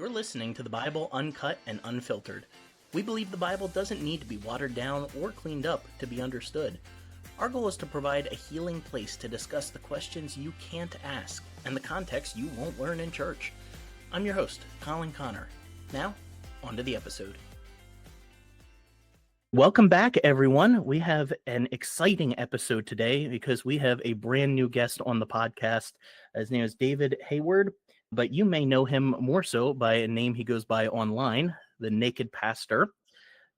You're listening to the Bible Uncut and Unfiltered. We believe the Bible doesn't need to be watered down or cleaned up to be understood. Our goal is to provide a healing place to discuss the questions you can't ask and the context you won't learn in church. I'm your host, Colin Connor. Now, on to the episode. Welcome back, everyone. We have an exciting episode today because we have a brand new guest on the podcast. His name is David Hayward, but you may know him more so by a name he goes by online, the Naked Pastor.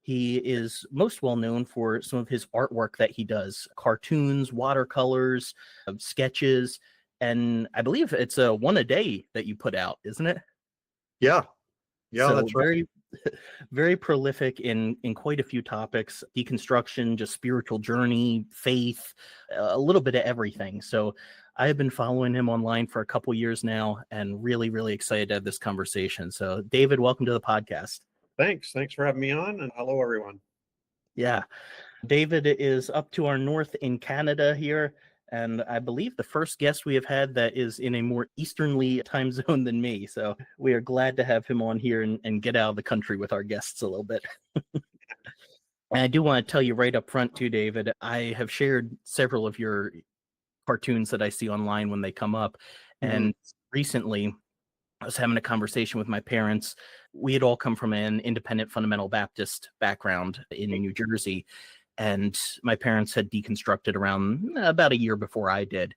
He is most well known for some of his artwork that he does, cartoons, watercolors, sketches, and I believe it's one a day that you put out, isn't it? Yeah, So that's right. very prolific in quite a few topics: deconstruction, just spiritual journey, faith, a little bit of everything. So I have been following him online for a couple years now and really excited to have this conversation. So David, welcome to the podcast. Thanks for having me on, and hello, everyone. Yeah. David is up to our north in Canada here, and I believe the first guest we have had that is in a more easternly time zone than me. So we are glad to have him on here and get out of the country with our guests a little bit. And I do want to tell you right up front too, David, I have shared several of your cartoons that I see online when they come up. And recently I was having a conversation with my parents. We had all come from an independent fundamental Baptist background in New Jersey. And my parents had deconstructed around about a year before I did.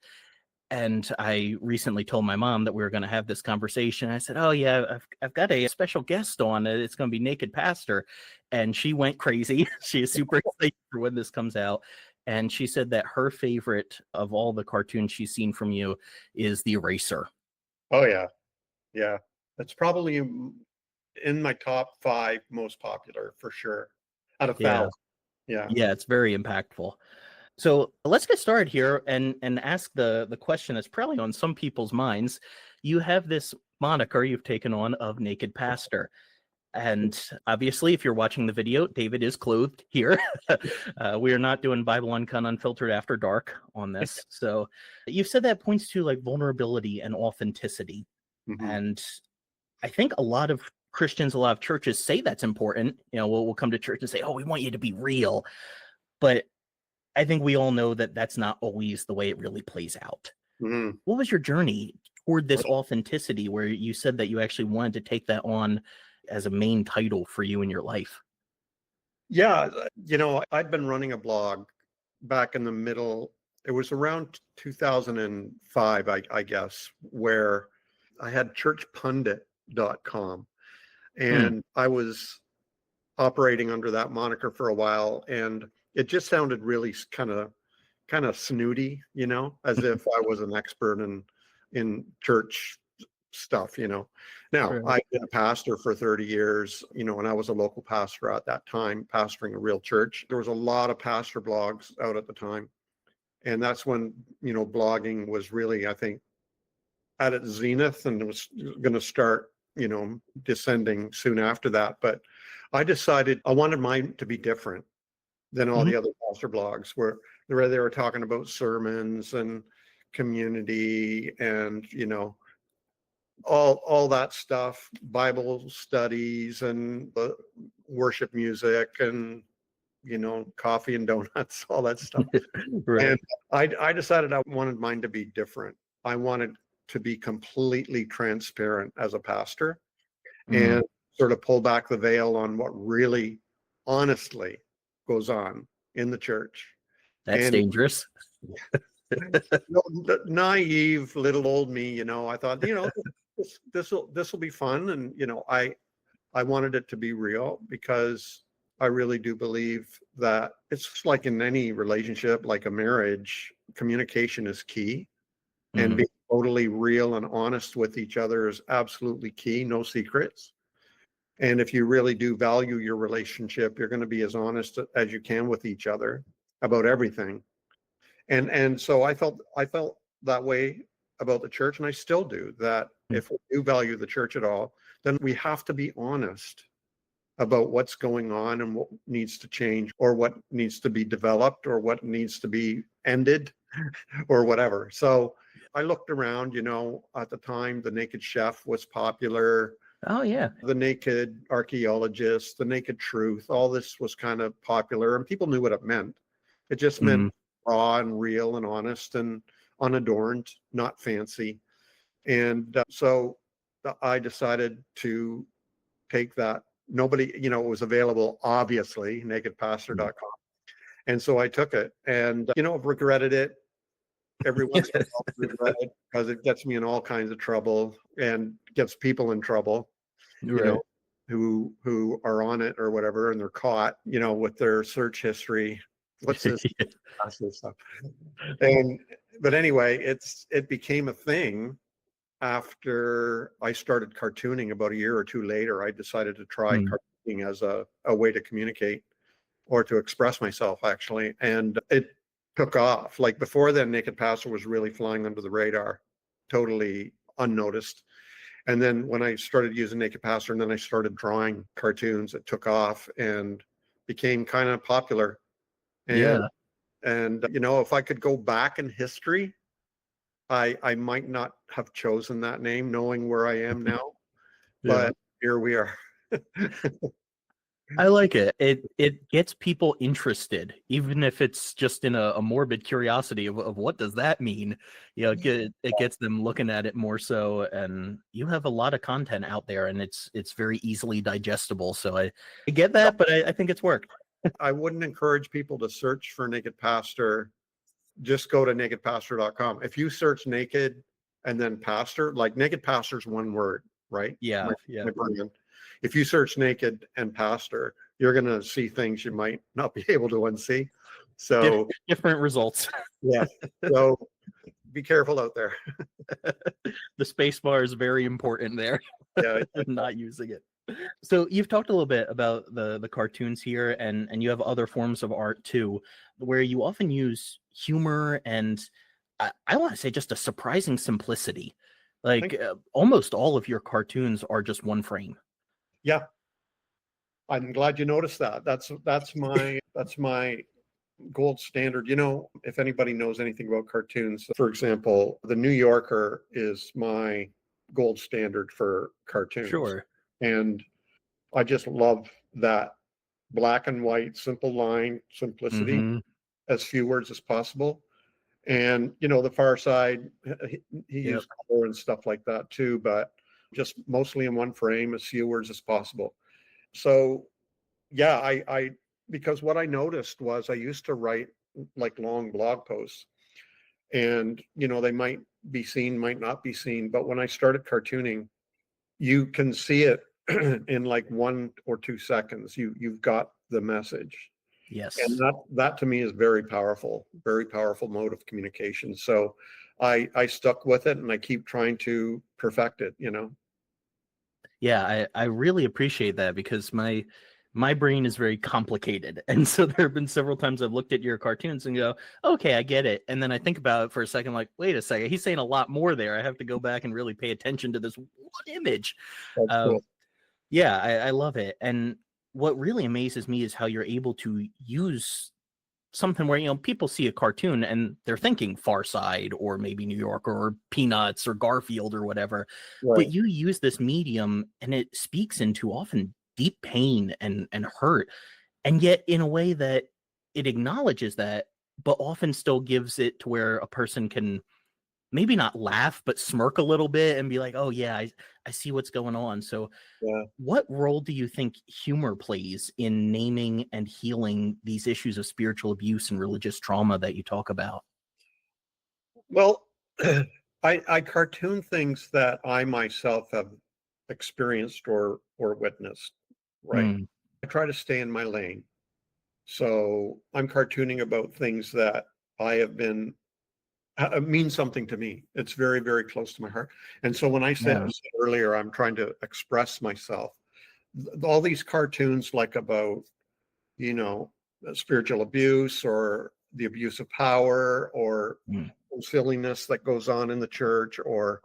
And I recently told my mom that we were going to have this conversation. I said, "Oh yeah, I've got a special guest on. It's going to be Naked Pastor." And she went crazy. She is super excited for when this comes out. And she said that her favorite of all the cartoons she's seen from you is the Eraser. Oh yeah. That's probably in my top 5 most popular for sure, out of 1,000. Yeah. Yeah, it's very impactful. So let's get started here and ask the question that's probably on some people's minds. You have this moniker you've taken on of Naked Pastor. And obviously, if you're watching the video, David is clothed here. We are not doing Bible Uncut Unfiltered after dark on this. So you've said that points to like vulnerability and authenticity. And I think a lot of Christians, a lot of churches say that's important. You know, we'll come to church and say, "Oh, we want you to be real." But I think we all know that that's not always the way it really plays out. What was your journey toward this authenticity where you said that you actually wanted to take that on as a main title for you in your life? Yeah, I'd been running a blog back in the middle. It was around 2005, I guess, where I had churchpundit.com. And I was operating under that moniker for a while, and it just sounded really kind of snooty, as if I was an expert in church stuff. Now, Right. I've been a pastor for 30 years, and I was a local pastor at that time, pastoring a real church. There was a lot of pastor blogs out at the time, and that's when blogging was really, I think, at its zenith, and it was going to start descending soon after that. But I decided I wanted mine to be different than all the other pastor blogs where they were talking about sermons and community and all that stuff, Bible studies and worship music and coffee and donuts, all that stuff. Right. And I decided I wanted mine to be different. I wanted to be completely transparent as a pastor and sort of pull back the veil on what really honestly goes on in the church. That's dangerous. Naive little old me, I thought, this will be fun. And, I wanted it to be real because I really do believe that it's like in any relationship, like a marriage, communication is key. And being totally real and honest with each other is absolutely key. No secrets. And if you really do value your relationship, you're going to be as honest as you can with each other about everything. And so I felt that way about the church, and I still do. That if we do value the church at all, then we have to be honest about what's going on and what needs to change or what needs to be developed or what needs to be ended or whatever. So I looked around, at the time, the Naked Chef was popular. Oh yeah. The Naked Archaeologist, The Naked Truth, all this was kind of popular and people knew what it meant. It just meant Mhm. raw and real and honest and unadorned, not fancy. And so I decided to take that. Nobody, it was available, obviously, Yeah. nakedpastor.com. And so I took it and, I've regretted it every once in a while, regret it because it gets me in all kinds of trouble and gets people in trouble, you know, Right. who are on it or whatever, and they're caught, with their search history. What's this? Stuff. And but anyway, it became a thing after I started cartooning about a year or two later. I decided to try Mm. cartooning as a way to communicate or to express myself, actually. And it took off. Like before then, Naked Pastor was really flying under the radar, totally unnoticed. And then when I started using Naked Pastor and then I started drawing cartoons, it took off and became kind of popular. And Yeah. if I could go back in history, I might not have chosen that name knowing where I am now, Yeah. but here we are. I like it. It gets people interested, even if it's just in a morbid curiosity of what does that mean. It gets them looking at it more so. And you have a lot of content out there, and it's very easily digestible. So I get that, but I think it's worked. I wouldn't encourage people to search for Naked Pastor. Just go to nakedpastor.com. If you search naked and then pastor, like Naked Pastor is one word, right? Yeah, My, yeah. my brand. If you search naked and pastor, you're going to see things you might not be able to unsee. So, Different results. yeah. So be careful out there. The space bar is very important there. Yeah. Not using it. So you've talked a little bit about the cartoons here, and you have other forms of art too, where you often use humor and I want to say just a surprising simplicity. Like almost all of your cartoons are just one frame. Yeah. I'm glad you noticed that. That's my gold standard. If anybody knows anything about cartoons, for example, the New Yorker is my gold standard for cartoons. Sure. And I just love that black and white, simple line, simplicity, Mm-hmm. as few words as possible. And, the Far Side, he Yep. used color and stuff like that too, but just mostly in one frame, as few words as possible. So, yeah, I because what I noticed was I used to write like long blog posts and, they might be seen, might not be seen. But when I started cartooning, you can see it in like 1 or 2 seconds. You've got the message. And Yes. that to me is very powerful mode of communication. So I stuck with it and I keep trying to perfect it. Yeah, I really appreciate that because my brain is very complicated. And so there have been several times I've looked at your cartoons and go, okay, I get it. And then I think about it for a second, like, wait a second, he's saying a lot more there. I have to go back and really pay attention to this one image. That's Um, cool. yeah, I love it. And what really amazes me is how you're able to use something where people see a cartoon and they're thinking Far Side or maybe New York or Peanuts or Garfield or whatever, but Right. you use this medium and it speaks into often deep pain and hurt, and yet in a way that it acknowledges that, but often still gives it to where a person can maybe not laugh but smirk a little bit and be like, oh yeah, I see what's going on. So Yeah. what role do you think humor plays in naming and healing these issues of spiritual abuse and religious trauma that you talk about? Well, I cartoon things that I myself have experienced or witnessed, right? Mm, I try to stay in my lane. So I'm cartooning about things that I have been mean something to me. It's very, very close to my heart. And so when I yeah. said earlier, I'm trying to express myself. All these cartoons, like about, you know, spiritual abuse or the abuse of power or Mm, silliness that goes on in the church or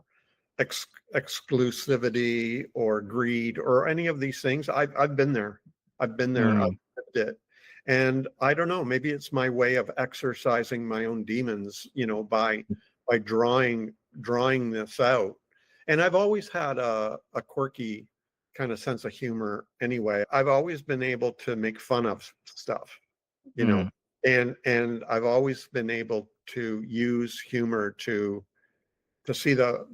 exclusivity or greed or any of these things. I've been there. I've been there. I've mm, lived it. And I don't know, maybe it's my way of exercising my own demons, by drawing this out. And I've always had a quirky kind of sense of humor anyway. I've always been able to make fun of stuff, you know, Mm, and I've always been able to use humor to see the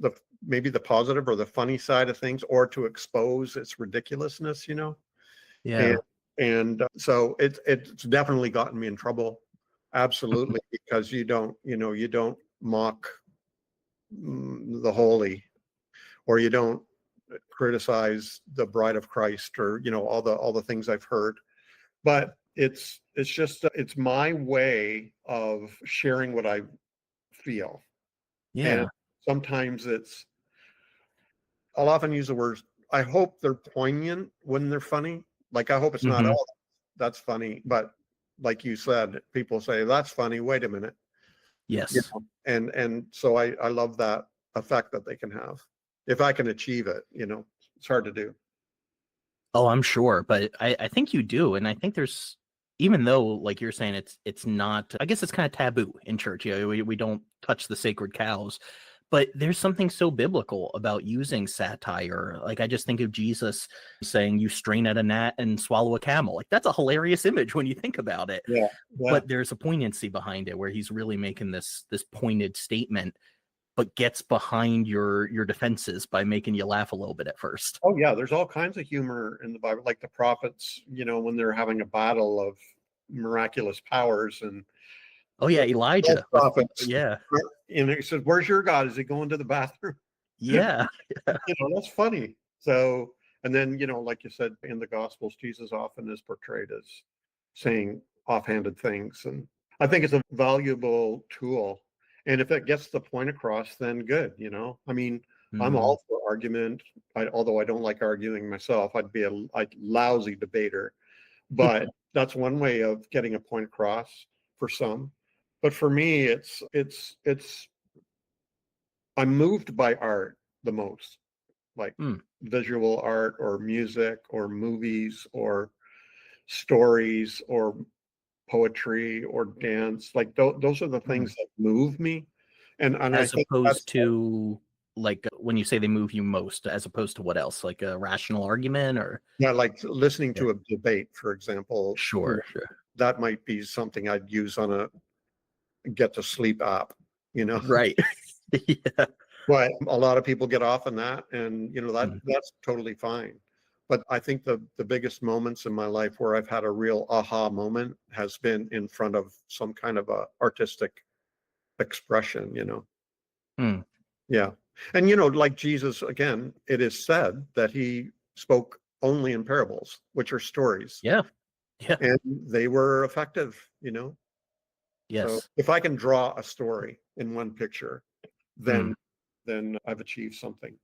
maybe the positive or the funny side of things, or to expose its ridiculousness, you know. And yeah. so it's definitely gotten me in trouble, absolutely, because you don't mock the holy, or you don't criticize the bride of Christ, or all the things I've heard. But it's just it's my way of sharing what I feel. And Yeah. sometimes I'll often use the words, I hope they're poignant when they're funny. Like, I hope it's not, Hmm. oh, that's funny. But like you said, people say, that's funny. Wait a minute. Yes. And so I love that effect that they can have. If I can achieve it, it's hard to do. Oh, I'm sure, but I think you do, and I think there's, even though like you're saying it's not, I guess it's kind of taboo in church. We don't touch the sacred cows, but there's something so biblical about using satire. Like I just think of Jesus saying, "You strain at a gnat and swallow a camel." Like that's a hilarious image when you think about it. Yeah. Yeah. But there's a poignancy behind it where he's really making this pointed statement, but gets behind your defenses by making you laugh a little bit at first. Oh yeah. There's all kinds of humor in the Bible, like the prophets, when they're having a battle of miraculous powers, and Oh yeah, both Elijah with prophets, yeah. he says, "Where's your God? Is he going to the bathroom?" Yeah. That's funny. So, and then, like you said, in the Gospels, Jesus often is portrayed as saying offhanded things. And I think it's a valuable tool. And if it gets the point across, then good, I mean, I'm Mhm. all for argument. Although I don't like arguing myself, I'd be a lousy debater. But that's one way of getting a point across for some. But for me, it's I'm moved by art the most, like Mm, visual art or music or movies or stories or poetry or dance. Like those are the mm. things that move me. And I As think that's opposed to like when you say they move you most, as opposed to what else? Like a rational argument or yeah, like listening yeah. to a debate, for example, Sure, sure. that might be something I'd use on a get to sleep app, you know. Right. Yeah. But a lot of people get off on that, and Mm, that's totally fine. But I think the biggest moments in my life where I've had a real aha moment has been in front of some kind of a artistic expression. mm. Yeah. And like Jesus, again, it is said that he spoke only in parables, which are stories, Yeah. Yeah. and they were effective. So Yes. if I can draw a story in one picture, then Mm. I've achieved something.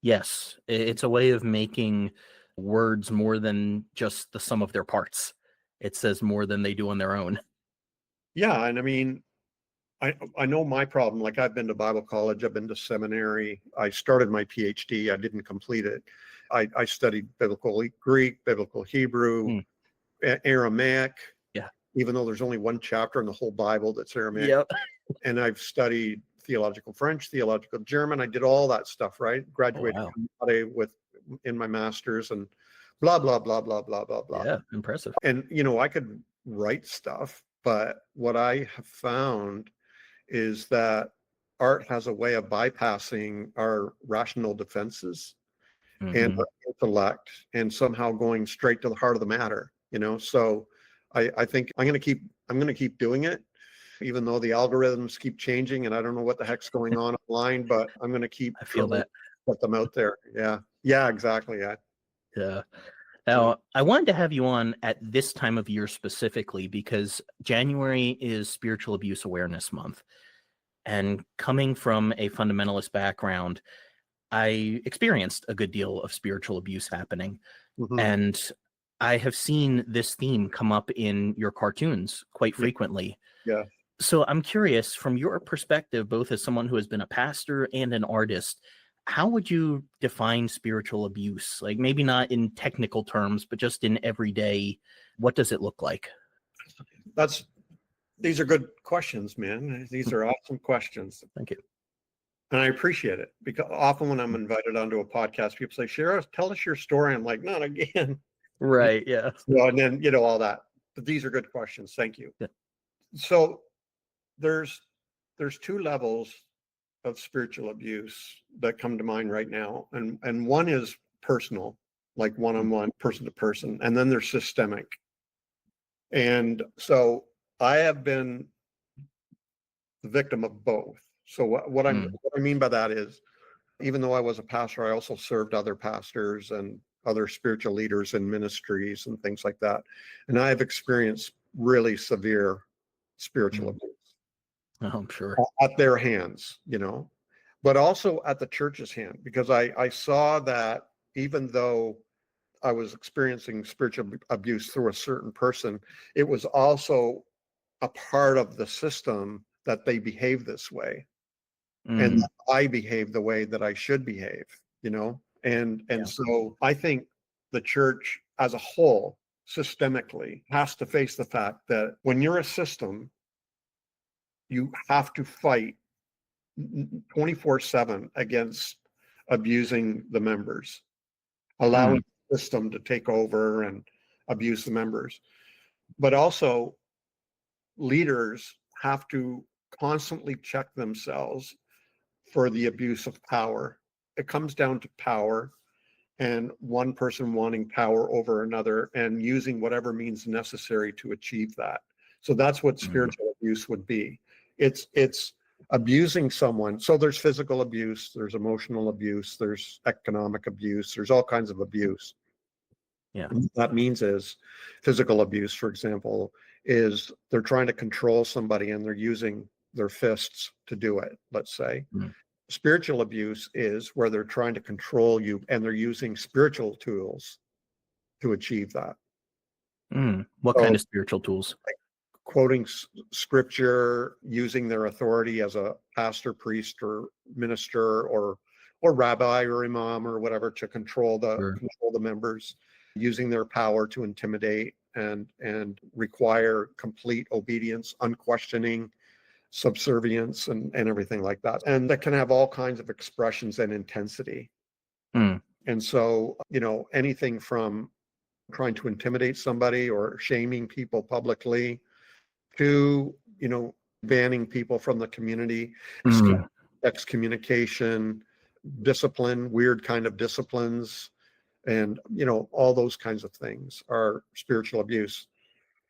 Yes. It's a way of making words more than just the sum of their parts. It says more than they do on their own. Yeah, and I mean, I know my problem. Like, I've been to Bible college, I've been to seminary. I started my PhD, I didn't complete it. I studied biblical Greek, biblical Hebrew, Mm. Aramaic, Yeah. even though there's only one chapter in the whole Bible that's Aramaic. Yep. And I've studied theological French, theological German. I did all that stuff, right? Oh Graduated wow. in my master's, and blah blah blah blah blah blah blah. Yeah. Impressive. And I could write stuff, but what I have found is that art has a way of bypassing our rational defenses and Hmm. our intellect, and somehow going straight to the heart of the matter. So I think I'm going to keep doing it, even though the algorithms keep changing and I don't know what the heck's going on online, but I'm going to keep I feel trying to that. put them out there. Yeah. Yeah, exactly. Yeah. Yeah. Yeah. Now, I wanted to have you on at this time of year specifically because January is Spiritual Abuse Awareness Month. And coming from a fundamentalist background, I experienced a good deal of spiritual abuse happening. Hmm. And I have seen this theme come up in your cartoons quite Yeah. frequently. Yeah. So I'm curious, from your perspective, both as someone who has been a pastor and an artist, how would you define spiritual abuse? Like maybe not in technical terms, but just in everyday, what does it look like? These are good questions, man. These are awesome questions. Thank you. And I appreciate it, because often when I'm invited onto a podcast, people say, share us, tell us your story. I'm like, not again. Right. Yeah. Well, and then, all that. But these are good questions. Thank you. Yeah. So there's two levels of spiritual abuse that come to mind right now. And one is personal, like one-on-one, person to person. And then there's systemic. And so I have been the victim of both. So what I mean by that is, even though I was a pastor, I also served other pastors and other spiritual leaders in ministries and things like that. And I have experienced really severe spiritual abuse Oh, I'm sure. at their hands, but also at the church's hand, because I saw that even though I was experiencing spiritual abuse through a certain person, it was also a part of the system that they behave this way, and that I behave the way that I should behave, and Yeah. so I think the church as a whole systemically has to face the fact that when you're a system, you have to fight 24/7 against abusing the members, allowing the system to take over and abuse the members. But also, leaders have to constantly check themselves for the abuse of power. It comes down to power, and one person wanting power over another and using whatever means necessary to achieve that. So that's what spiritual abuse would be. It's abusing someone. So there's physical abuse, there's emotional abuse, there's economic abuse, there's all kinds of abuse. Yeah. And what that means is physical abuse, for example, is they're trying to control somebody and they're using their fists to do it, let's say. Spiritual abuse is where they're trying to control you and they're using spiritual tools to achieve that. What So, kind of spiritual tools? like quoting scripture, using their authority as a pastor, priest, or minister, or rabbi or imam or whatever, to control the members, using their power to intimidate and require complete obedience, unquestioning subservience, and everything like that. And that can have all kinds of expressions and intensity. And so, anything from trying to intimidate somebody or shaming people publicly to, banning people from the community, excommunication, discipline, weird kind of disciplines, and, all those kinds of things are spiritual abuse.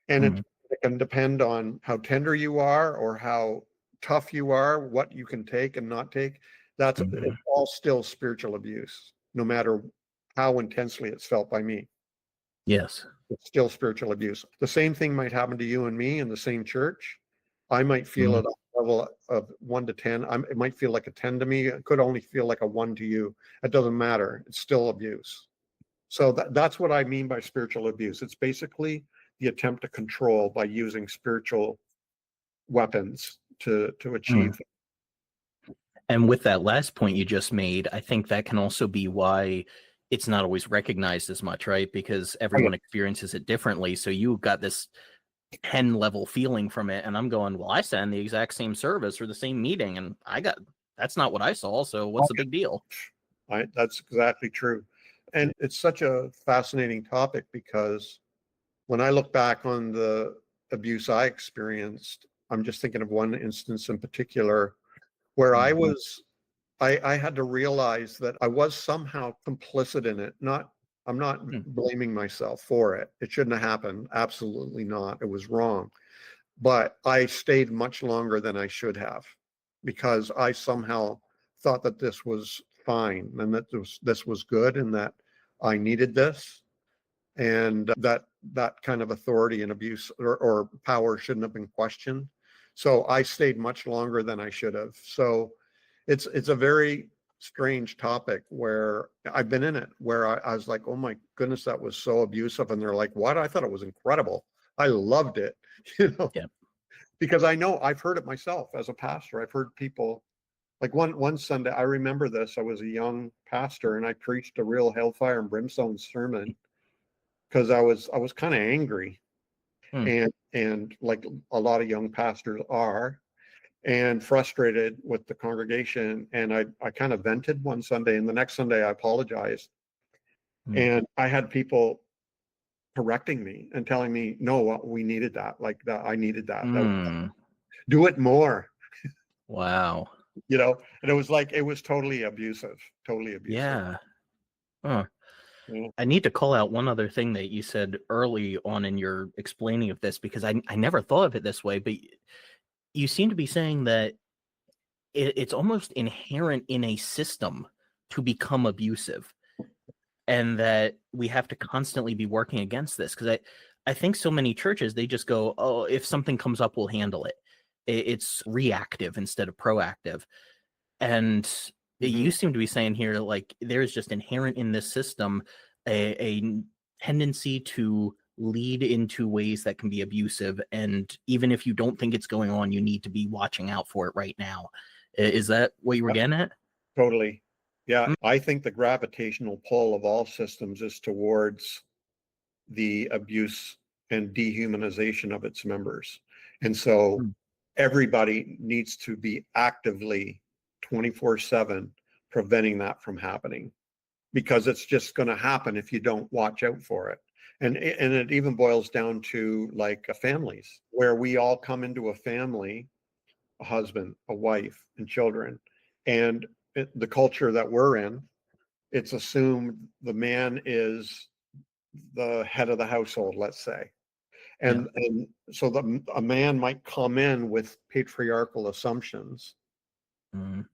And it can depend on how tender you are or how tough you are, what you can take and not take. It's all still spiritual abuse, no matter how intensely it's felt by me. Yes. It's still spiritual abuse. The same thing might happen to you and me in the same church. I might feel at a level of 1 to 10. It might feel like a 10 to me. It could only feel like a 1 to you. It doesn't matter. It's still abuse. So that's what I mean by spiritual abuse. It's basically the attempt to control by using spiritual weapons to achieve. And with that last point you just made, I think that can also be why it's not always recognized as much, right? Because everyone experiences it differently. So you got this 10 level feeling from it, and I'm going, well, I sat in the exact same service or the same meeting, and that's not what I saw. So what's the big deal? That's exactly true. And it's such a fascinating topic, because when I look back on the abuse I experienced, I'm just thinking of one instance in particular where I had to realize that I was somehow complicit in it. I'm not blaming myself for it. It shouldn't have happened. Absolutely not. It was wrong. But I stayed much longer than I should have, because I somehow thought that this was fine and that this was good and that I needed this, and that kind of authority and abuse or power shouldn't have been questioned. So I stayed much longer than I should have. So it's a very strange topic where I've been in it, where I was like, oh my goodness, that was so abusive. And they're like, what? I thought it was incredible. I loved it, because I know I've heard it myself as a pastor. I've heard people, like one Sunday, I remember this. I was a young pastor and I preached a real hellfire and brimstone sermon because I was kind of angry, and like a lot of young pastors are. and frustrated with the congregation. And I kind of vented one Sunday, and the next Sunday I apologized. Mm. And I had people correcting me and telling me, no, we needed that. Like that, I needed that. Mm. Do it more, Wow. And it was like, it was totally abusive, totally abusive. Yeah. Huh. Yeah. I need to call out one other thing that you said early on in your explaining of this, because I never thought of it this way, but you seem to be saying that it's almost inherent in a system to become abusive, and that we have to constantly be working against this. Because I think so many churches, they just go, oh, if something comes up, we'll handle it. It's reactive instead of proactive. And Mhm. you seem to be saying here, like, there's just inherent in this system a tendency to lead into ways that can be abusive. And even if you don't think it's going on, you need to be watching out for it right now. Is that what you were Yep, getting at? totally. Yeah. Mm. I think the gravitational pull of all systems is towards the abuse and dehumanization of its members. And so Mm. everybody needs to be actively 24/7 preventing that from happening, because it's just going to happen if you don't watch out for it. And it even boils down to like families, where we all come into a family, a husband, a wife, and children. And the culture that we're in, it's assumed the man is the head of the household, let's say. Yeah. And so a man might come in with patriarchal assumptions Mm.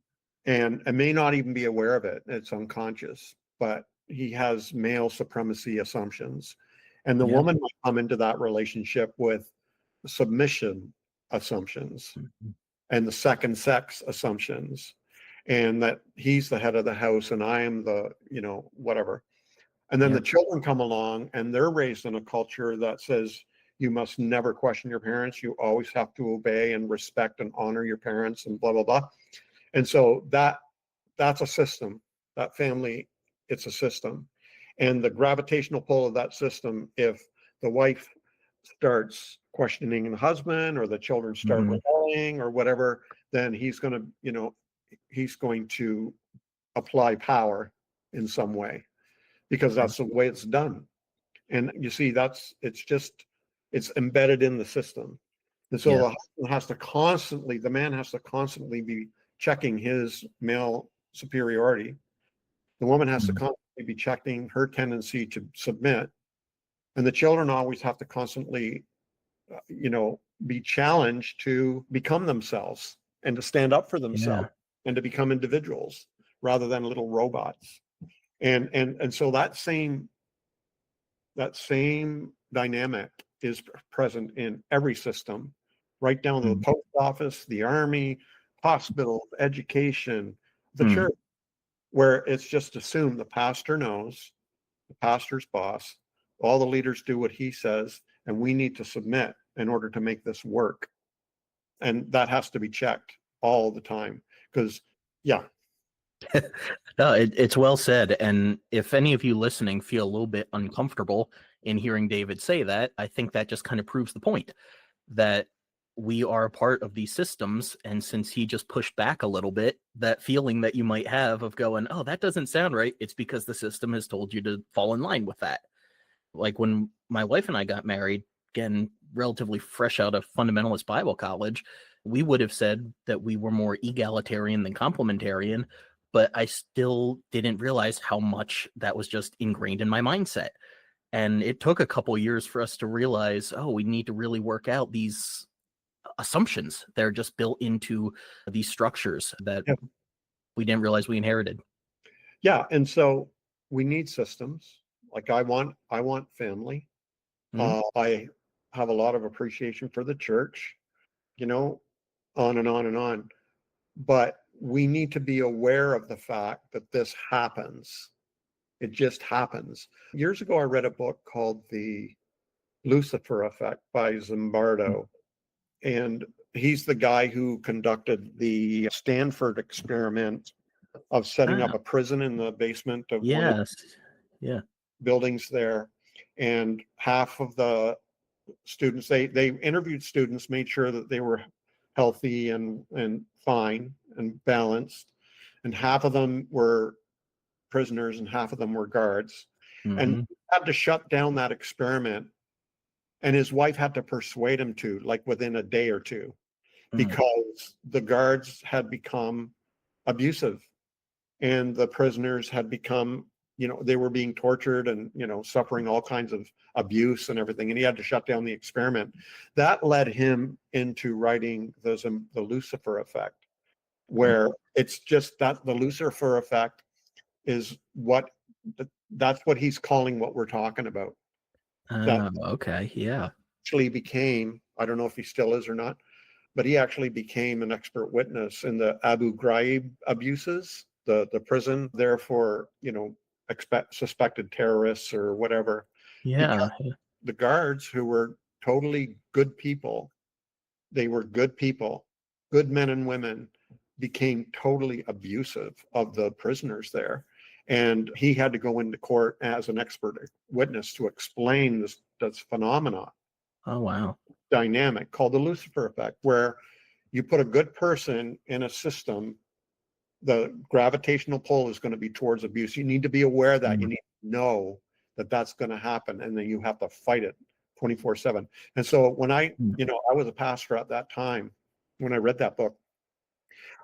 and may not even be aware of it. It's unconscious, but he has male supremacy assumptions. And the Yeah. woman might come into that relationship with submission assumptions Mhm. and the second sex assumptions, and that he's the head of the house and I am the, whatever. And then Yeah. the children come along and they're raised in a culture that says you must never question your parents. You always have to obey and respect and honor your parents and blah, blah, blah. And so that's a system. That family, it's a system. And the gravitational pull of that system, if the wife starts questioning the husband or the children start Mhm. rebelling or whatever, then he's going to apply power in some way, because Yeah. that's the way it's done. And you see, it's embedded in the system. And so Yeah. the man has to constantly be checking his male superiority. The woman has to Mhm. constantly be checking her tendency to submit. And the children always have to constantly, be challenged to become themselves and to stand up for themselves Yeah. and to become individuals rather than little robots. And so that same dynamic is present in every system, right down to the Mm. post office, the army, hospitals, education, the Mm. church, where it's just assumed the pastor knows, the pastor's boss, all the leaders do what he says, and we need to submit in order to make this work. And that has to be checked all the time because, yeah. No, it's well said. And if any of you listening feel a little bit uncomfortable in hearing David say that, I think that just kind of proves the point that we are a part of these systems. And since he just pushed back a little bit, that feeling that you might have of going, oh, that doesn't sound right, it's because the system has told you to fall in line with that. Like when my wife and I got married, again, relatively fresh out of fundamentalist Bible college, we would have said that we were more egalitarian than complementarian, but I still didn't realize how much that was just ingrained in my mindset. And it took a couple years for us to realize, oh, we need to really work out these assumptions that are just built into these structures that Yeah. we didn't realize we inherited. Yeah. And so we need systems. Like I want family. Mhm. I have a lot of appreciation for the church, you know, on and on and on. But we need to be aware of the fact that this happens. It just happens. Years ago, I read a book called The Lucifer Effect by Zimbardo. And he's the guy who conducted the Stanford experiment of setting Ah, up a prison in the basement of one of yes. Yeah. the buildings there. And half of the students, they interviewed students, made sure that they were healthy and fine and balanced, and half of them were prisoners and half of them were guards. And Hmm. he had to shut down that experiment, and his wife had to persuade him to, like within a day or two, because the guards had become abusive and the prisoners had become, they were being tortured and, suffering all kinds of abuse and everything. And he had to shut down the experiment. That led him into writing the Lucifer Effect, where it's just that the Lucifer Effect is that's what he's calling what we're talking about. That Okay. Yeah. actually became, I don't know if he still is or not, but he actually became an expert witness in the Abu Ghraib abuses, the prison there for, suspected terrorists or whatever, because Yeah. the guards, who were totally good people, they were good people, good men and women, became totally abusive of the prisoners there. And he had to go into court as an expert witness to explain this phenomenon, Oh, wow. dynamic called the Lucifer Effect, where you put a good person in a system, the gravitational pull is going to be towards abuse. You need to be aware of that. You Mm. need to know that that's going to happen, and then you have to fight it 24/7. And so when I was a pastor at that time, when I read that book,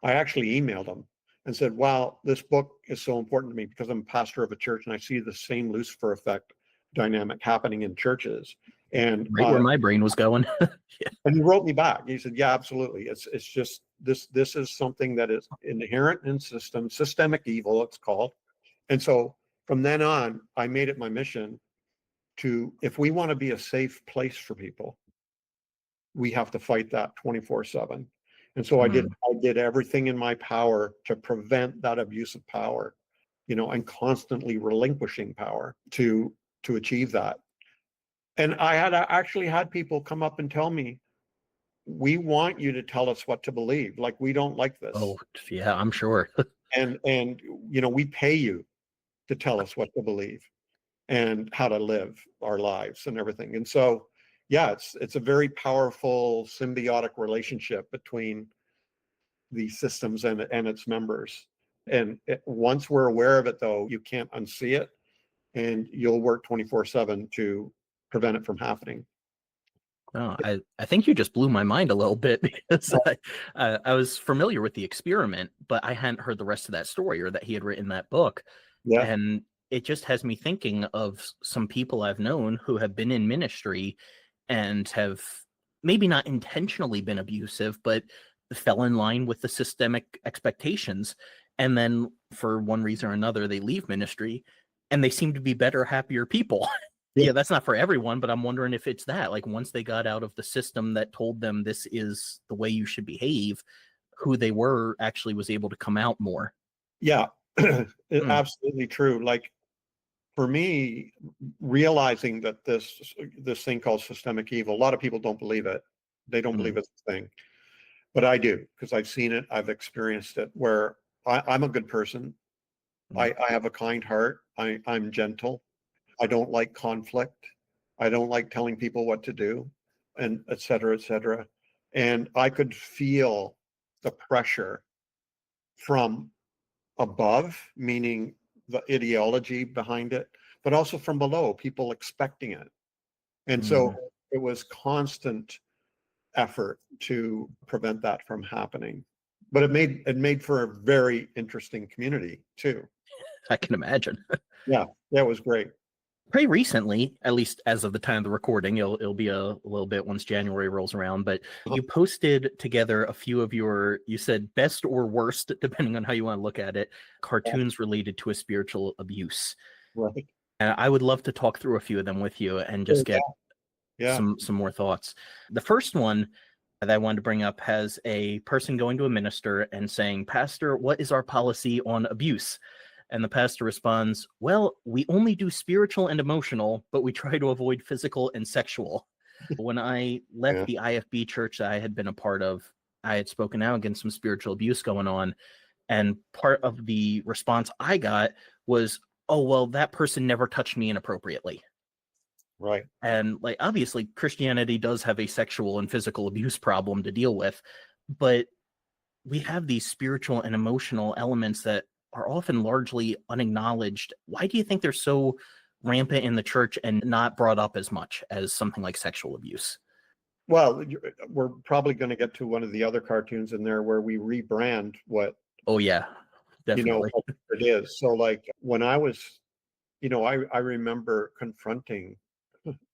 I actually emailed him and said, wow, this book is so important to me because I'm a pastor of a church and I see the same Lucifer Effect dynamic happening in churches. And Right where my brain was going. Yeah. and he wrote me back. He said, yeah, absolutely. It's just this is something that is inherent in systemic evil, it's called. And so from then on, I made it my mission to, if we want to be a safe place for people, we have to fight that 24/7. And so I Mm. did everything in my power to prevent that abuse of power, and constantly relinquishing power to achieve that. And I actually had people come up and tell me, we want you to tell us what to believe. Like, we don't like this. Oh, yeah, I'm sure. And we pay you to tell us what to believe and how to live our lives and everything. And so, yeah, it's a very powerful symbiotic relationship between these systems and its members. And once we're aware of it, though, you can't unsee it, and you'll work 24/7 to prevent it from happening. Oh, I think you just blew my mind a little bit because I was familiar with the experiment, but I hadn't heard the rest of that story or that he had written that book. Yeah. And it just has me thinking of some people I've known who have been in ministry and have maybe not intentionally been abusive, but fell in line with the systemic expectations. And then for one reason or another, they leave ministry and they seem to be better, happier people. Yeah. Yeah, that's not for everyone, but I'm wondering if it's that. Like, once they got out of the system that told them this is the way you should behave, who they were actually was able to come out more. Yeah. Mm, Absolutely true. Like, for me, realizing that this thing called systemic evil, a lot of people don't believe it. They don't believe mm, it's a thing, but I do, because I've seen it, I've experienced it. Where I'm a good person. mm, I have a kind heart. I'm gentle. I don't like conflict. I don't like telling people what to do, and et cetera, et cetera. And I could feel the pressure from above, meaning the ideology behind it, but also from below, people expecting it. And so mm. it was constant effort to prevent that from happening. But it made for a very interesting community too. I can imagine. Yeah, that was great. Pretty recently, at least as of the time of the recording, it'll be a little bit once January rolls around, but you posted together a few of your, you said best or worst, depending on how you want to look at it, cartoons related to a spiritual abuse. Right. And I would love to talk through a few of them with you and just get Yeah. some more thoughts. The first one that I wanted to bring up has a person going to a minister and saying, "Pastor, what is our policy on abuse?" And the pastor responds, "Well, we only do spiritual and emotional, but we try to avoid physical and sexual." When I left Yeah. the IFB church that I had been a part of, I had spoken out against some spiritual abuse going on. And part of the response I got was, "Oh, well, that person never touched me inappropriately." Right. And like, obviously Christianity does have a sexual and physical abuse problem to deal with, but we have these spiritual and emotional elements that are often largely unacknowledged. Why do you think they're so rampant in the church and not brought up as much as something like sexual abuse? Well, we're probably going to get to one of the other cartoons in there where we rebrand what, Oh yeah, definitely. what it is. So like when I was, I remember confronting,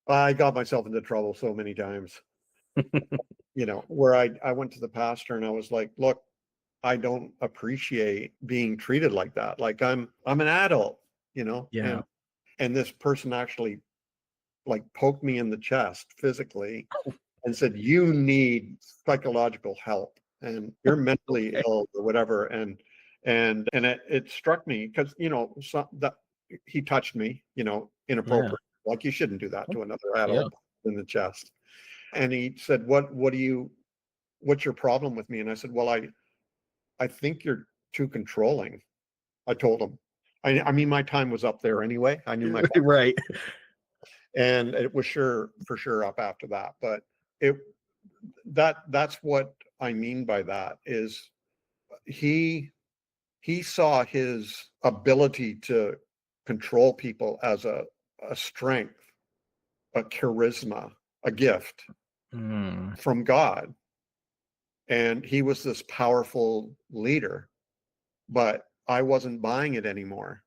I got myself into trouble so many times, where I went to the pastor and I was like, look, I don't appreciate being treated like that. Like I'm an adult, Yeah. and this person actually like poked me in the chest physically and said, you need psychological help and you're mentally Okay. ill or whatever. And it struck me because, that he touched me, Yeah. inappropriate. Like you shouldn't do that to another Yeah. adult in the chest. And he said, what's your problem with me? And I said, well, I think you're too controlling. I told him. I mean, my time was up there anyway. I knew my time, Right. and it was for sure up after that. But it that's what I mean by that is he saw his ability to control people as a strength, a charisma, a gift Mm, from God. And he was this powerful leader, but I wasn't buying it anymore.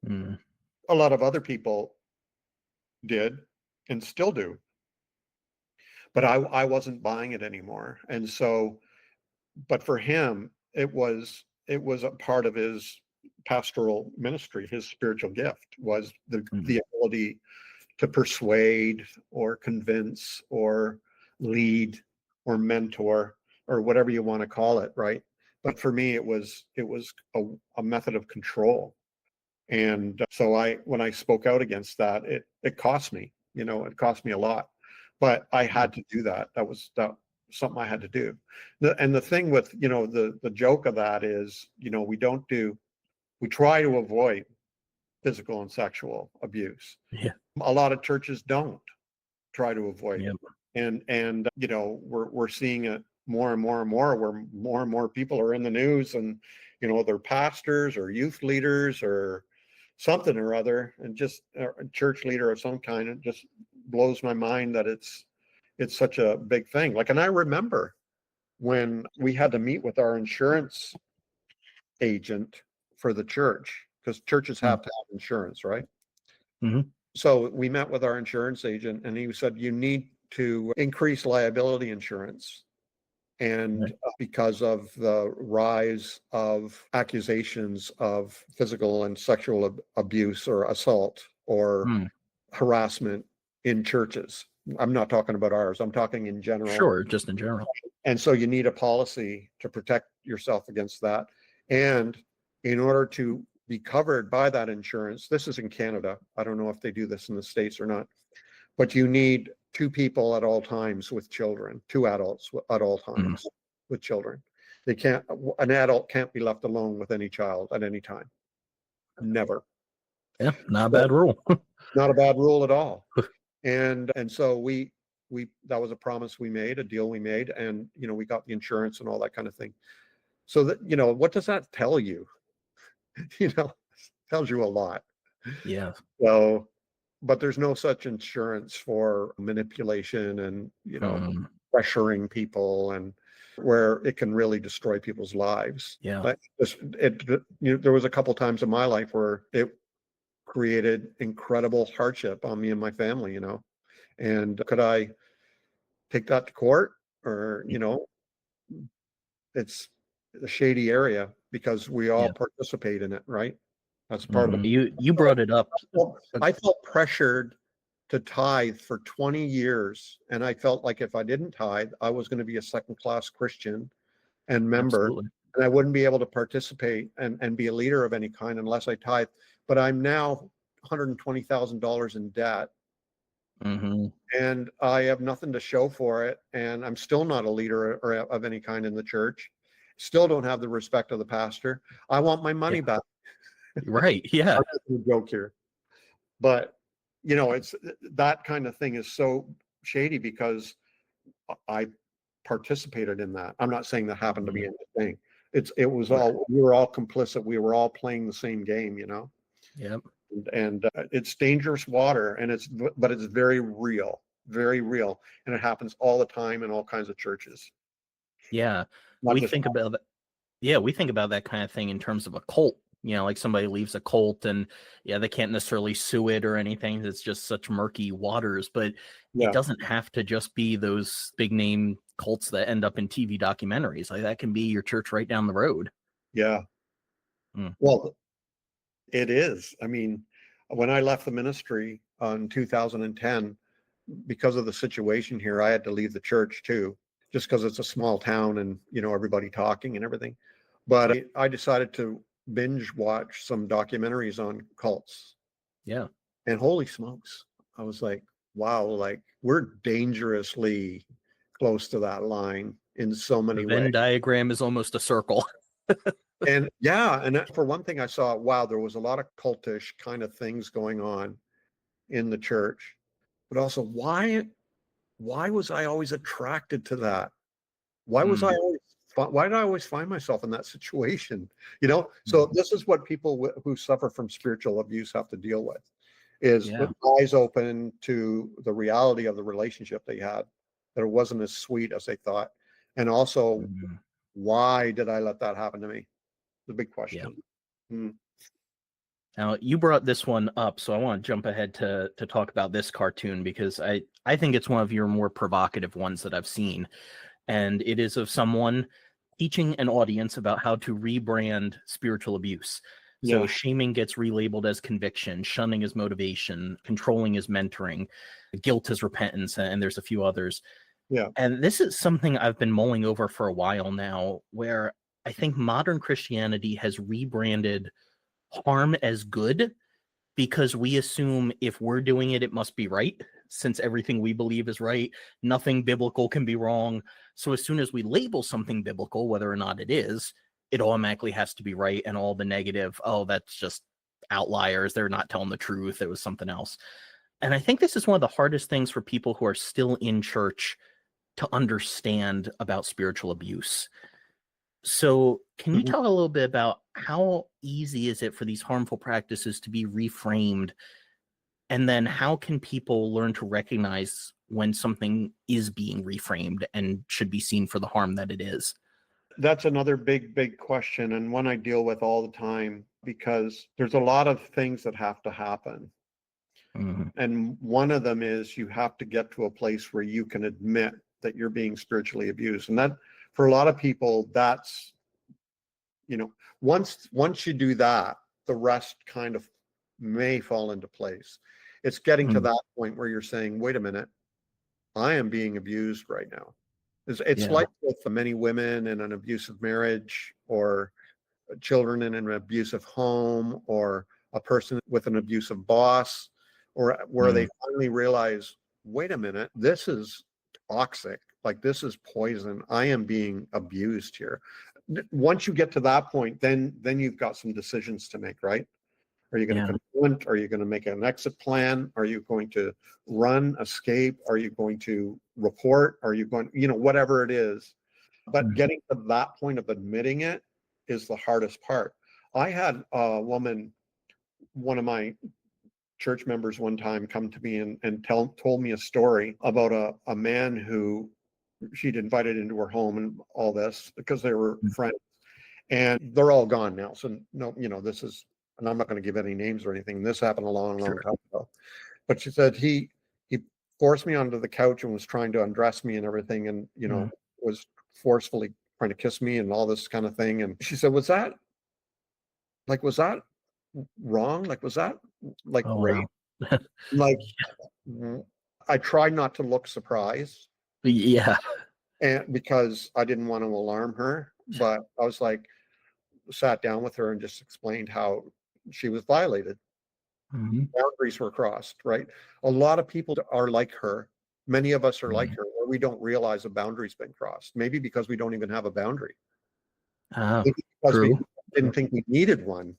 mm, A lot of other people did and still do, but I wasn't buying it anymore. And so, but for him, it was a part of his pastoral ministry. His spiritual gift was mm. the ability to persuade or convince or lead or mentor or whatever you want to call it, right? But for me, it was a method of control. And so when I spoke out against that, it cost me, it cost me a lot, but I Yeah. had to do that. That was something I had to do. And the thing with, the joke of that is, we try to avoid physical and sexual abuse. Yeah. A lot of churches don't try to avoid Yeah. it. And we're seeing it more and more and more, where more and more people are in the news, and they're pastors or youth leaders or something or other, and just a church leader of some kind. It just blows my mind that it's such a big thing. Like, and I remember when we had to meet with our insurance agent for the church, because churches Mm, have to have insurance, right? mhm. So we met with our insurance agent, and he said, you need to increase liability insurance. And Right. because of the rise of accusations of physical and sexual abuse or assault or Mm. harassment in churches. I'm not talking about ours, I'm talking in general. Sure, just in general. And so you need a policy to protect yourself against that. And in order to be covered by that insurance, this is in Canada. I don't know if they do this in the States or not, but you need two people at all times with children, two adults at all Mm. times with children. An adult can't be left alone with any child at any time. Never. Yeah, not a So, bad rule. not a bad rule at all. And so we that was a promise we made, a deal we made, and we got the insurance and all that kind of thing. So that, what does that tell you? Tells you a lot. Yeah. So, but there's no such insurance for manipulation and Mm, pressuring people, and where it can really destroy people's lives. yeah. Like there was a couple times in my life where it created incredible hardship on me and my family, and could I take that to court? Or it's a shady area because we all Yeah. participate in it, right? That's part of Mhm. it. You brought it up. Well, uh, I felt pressured to tithe for 20 years, and I felt like if I didn't tithe, I was going to be a second-class Christian and member, Absolutely. and I wouldn't be able to participate and be a leader of any kind unless I tithe. But I'm now $120,000 in debt, Hmm. and I have nothing to show for it, and I'm still not a leader or of any kind in the church. Still don't have the respect of the pastor. I want my money Yeah. back. Right. Yeah. I'm making a joke here, but it's that kind of thing is so shady because I participated in that. I'm not saying that happened to me Mhm. in the thing. It was Right. all, we were all complicit. We were all playing the same game, you know? Yep. And it's dangerous water, and but it's very real, very real. And it happens all the time in all kinds of churches, Yeah. not We just, think about that. Yeah, we think about that kind of thing in terms of a cult. Like somebody leaves a cult and yeah, they can't necessarily sue it or anything. It's just such murky waters, but it yeah, doesn't have to just be those big name cults that end up in TV documentaries. Like that can be your church right down the road. yeah. Mm, Well, it is. I mean, when I left the ministry in 2010, because of the situation here, I had to leave the church too, just because it's a small town and, everybody talking and everything. But I decided to binge watch some documentaries on cults. yeah. And holy smokes, I was like, wow, like we're dangerously close to that line in so The many ways. Venn diagram is almost a circle. And yeah, and for one thing, I saw, wow, there was a lot of cultish kind of things going on in the church. But also, why was I always attracted to that? Why was I Mm, always why did I always find myself in that situation? So mm, this is what people who suffer from spiritual abuse have to deal with, is with yeah. eyes open to the reality of the relationship they had, that it wasn't as sweet as they thought. And also, Mhm, why did I let that happen to me? The big yeah. question. Mm, Now you brought this one up, so I want to jump ahead to talk about this cartoon because I think it's one of your more provocative ones that I've seen. And it is of someone teaching an audience about how to rebrand spiritual abuse. So yeah, shaming gets relabeled as conviction, shunning as motivation, controlling as mentoring, guilt as repentance, and there's a few others. yeah. And this is something I've been mulling over for a while now, where I think modern Christianity has rebranded harm as good because we assume if we're doing it, it must be right. Since everything we believe is right, nothing biblical can be wrong. So as soon as we label something biblical, whether or not it is, it automatically has to be right. And all the negative, oh, that's just outliers. They're not telling the truth. It was something else. And I think this is one of the hardest things for people who are still in church to understand about spiritual abuse. So, can you Mhm. talk a little bit about how easy is it for these harmful practices to be reframed? And then how can people learn to recognize when something is being reframed and should be seen for the harm that it is? That's another big, big question, and one I deal with all the time, because there's a lot of things that have to happen. Mhm. And one of them is you have to get to a place where you can admit that you're being spiritually abused. And that, for a lot of people, that's, once you do that, the rest kind of may fall into place. It's getting to Mm, that point where you're saying, wait a minute, I am being abused right now. It's yeah. like with the many women in an abusive marriage, or children in an abusive home, or a person with an abusive boss, or where they Mm, finally realize, wait a minute, this is toxic. Like, this is poison. I am being abused here. Once you get to that point, then you've got some decisions to make, right? Are you going to yeah. confront? Are you going to make an exit plan? Are you going to run, escape? Are you going to report? Are you going, whatever it is. But Mm, getting to that point of admitting it is the hardest part. I had a woman, one of my church members, one time come to me and told me a story about a man who she'd invited into her home and all this because they were mm, friends. And they're all gone now. So no, this is, and I'm not going to give any names or anything. This happened a long, long sure. time ago. But she said he forced me onto the couch and was trying to undress me and everything, and Mm. was forcefully trying to kiss me and all this kind of thing. And she said, was that wrong? Like, was that like Oh, rape? wow. Like, I tried not to look surprised, Yeah. and because I didn't want to alarm her, but I was like, sat down with her and just explained how she was violated. Mhm. Boundaries were crossed, right? A lot of people are like her. Many of us are like Mm. her, where we don't realize a boundary's been crossed. Maybe because we don't even have a boundary. Oh, Maybe because we true. didn't True. think we needed one.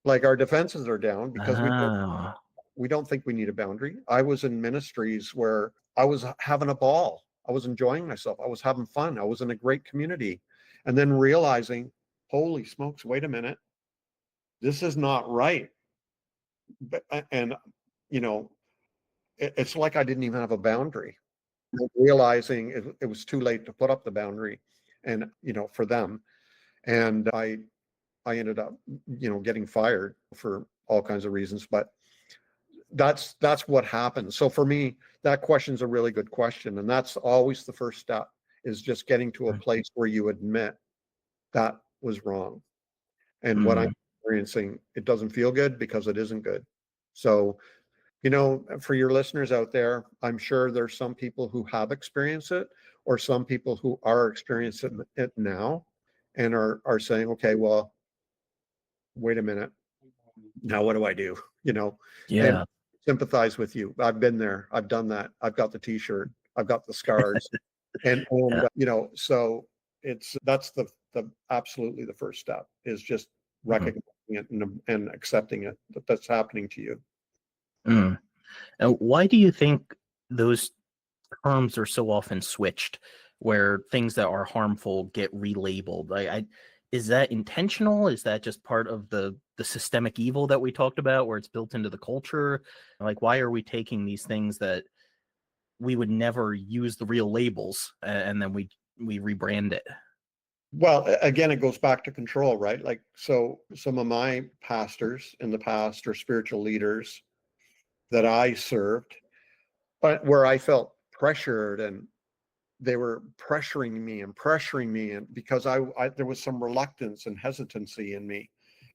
Like, our defenses are down because Oh, we don't think we need a boundary. I was in ministries where I was having a ball. I was enjoying myself. I was having fun. I was in a great community. And then realizing, holy smokes, wait a minute, this is not right. And, you know, it's like I didn't even have a boundary. Realizing it was too late to put up the boundary and, for them. And I ended up, getting fired for all kinds of reasons, but that's what happened. So for me, that question's a really good question. And that's always the first step, is just getting to a place where you admit that was wrong. And what I'm Mm. experiencing, it doesn't feel good because it isn't good. So, for your listeners out there, I'm sure there's some people who have experienced it, or some people who are experiencing it now and are saying, okay, well, wait a minute, now what do I do? And Yeah. sympathize with you. I've been there. I've done that. I've got the t-shirt. I've got the scars. And Yeah. so that's the absolutely the first step, is just Mm. recognizing it and accepting it, that that's happening to you. Mm. And why do you think those terms are so often switched, where things that are harmful get relabeled? Is that intentional? Is that just part of the systemic evil that we talked about, where it's built into the culture? Like, why are we taking these things that we would never use the real labels, and then we rebrand it? Well, again, it goes back to control, right? Like, so some of my pastors in the past, or spiritual leaders that I served, but where I felt pressured, and they were pressuring me, and because I there was some reluctance and hesitancy in me,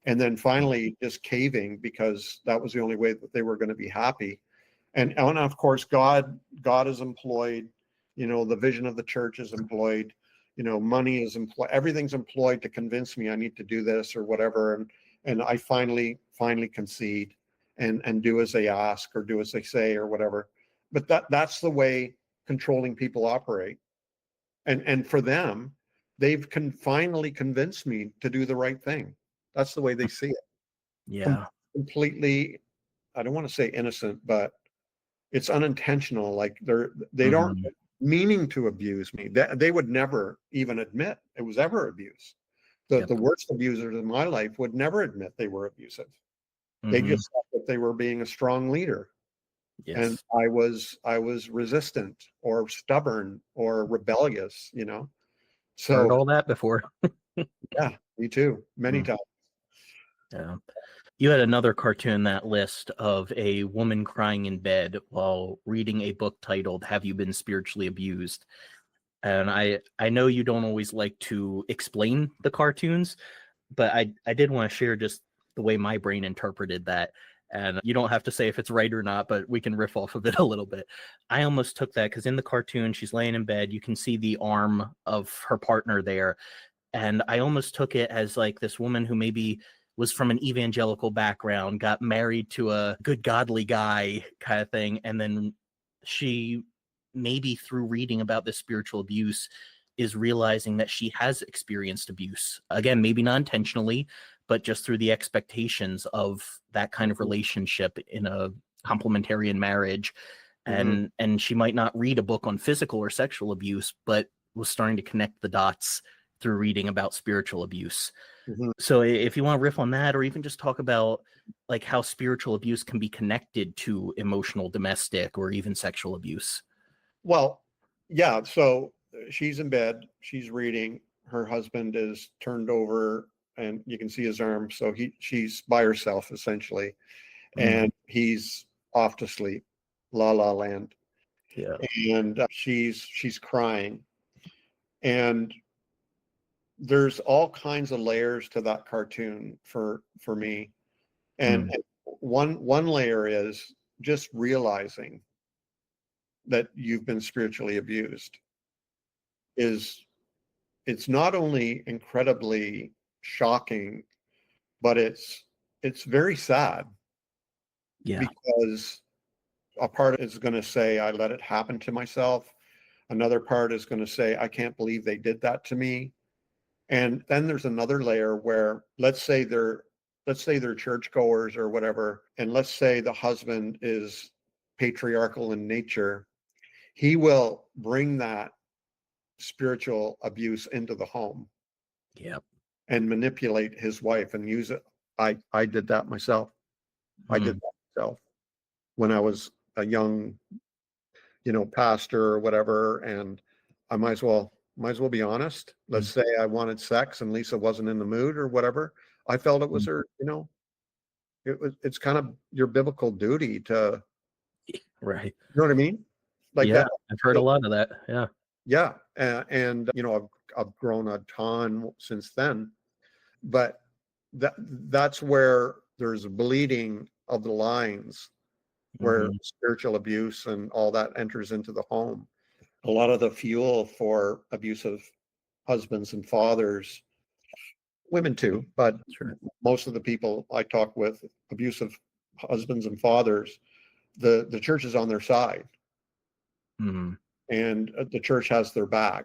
and then finally just caving, because that was the only way that they were going to be happy. And of course, God is employed, the vision of the church is employed, money is employed, everything's employed to convince me I need to do this or whatever. And I finally concede and do as they ask, or do as they say, or whatever. But that's the way controlling people operate. And for them, they've finally convinced me to do the right thing. That's the way they see it. Yeah. Completely, I don't want to say innocent, but it's unintentional. Like, they don't Hmm. meaning to abuse me. They would never even admit it was ever abuse. The Yep. worst abusers in my life would never admit they were abusive. They Hmm. just thought that they were being a strong leader. And Yes. I was resistant or stubborn or rebellious. Heard So all that before. yeah, me too, many Mm. times. Yeah. You had another cartoon in that list of a woman crying in bed while reading a book titled "Have You Been Spiritually Abused?" And I know you don't always like to explain the cartoons, but I did want to share just the way my brain interpreted that. And you don't have to say if it's right or not, but we can riff off of it a little bit. I almost took that because in the cartoon, she's laying in bed. You can see the arm of her partner there. And I almost took it as like this woman who maybe was from an evangelical background, got married to a good godly guy kind of thing, and then she, maybe through reading about this spiritual abuse, is realizing that she has experienced abuse. Again, maybe not intentionally, but just through the expectations of that kind of relationship in a complementarian marriage. Mhm, And she might not read a book on physical or sexual abuse, but was starting to connect the dots through reading about spiritual abuse. mhm. So if you want to riff on that, or even just talk about like how spiritual abuse can be connected to emotional, domestic, or even sexual abuse. Well, yeah. So she's in bed. She's reading. Her husband is turned over, and you can see his arm. So she's by herself essentially, Mm, and he's off to sleep, la la land. yeah. And she's crying, and there's all kinds of layers to that cartoon for me. And, Mm, and one layer is just realizing that you've been spiritually abused. Is It's not only incredibly shocking, but it's very sad, yeah. because a part is going to say, I let it happen to myself. Another part is going to say, I can't believe they did that to me. And then there's another layer where, let's say they're churchgoers or whatever, and let's say the husband is patriarchal in nature. he will bring that spiritual abuse into the home Yep. and manipulate his wife and use it. I did that myself. I did Mm. that myself when I was a young, pastor or whatever. And I might as well be honest. Let's Mm. say I wanted sex and Lisa wasn't in the mood or whatever. I felt it was Mm. her, it's kind of your biblical duty to, Right. you know what I mean? Like Yeah. that. I've heard a lot of that. Yeah. Yeah. And I've grown a ton since then, but that's where there's a bleeding of the lines where Hmm. spiritual abuse and all that enters into the home. A lot of the fuel for abusive husbands and fathers, women too, but Sure. most of the people I talk with, abusive husbands and fathers, the church is on their side Hmm. and the church has their back.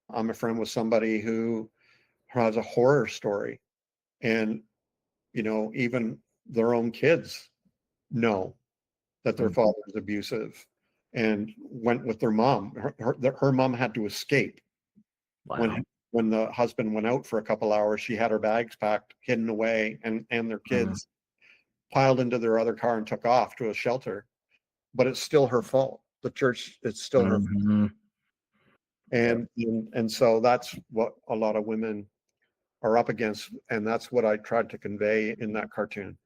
I'm a friend with somebody who has a horror story, and even their own kids know that their Mm. father is abusive and went with their mom. Her mom had to escape Wow. when the husband went out for a couple hours. She had her bags packed, hidden away, and their Mm. kids piled into their other car and took off to a shelter. But it's still her fault. The church, it's still her fault. Hmm. Yep. And so that's what a lot of women are up against, and that's what I tried to convey in that cartoon.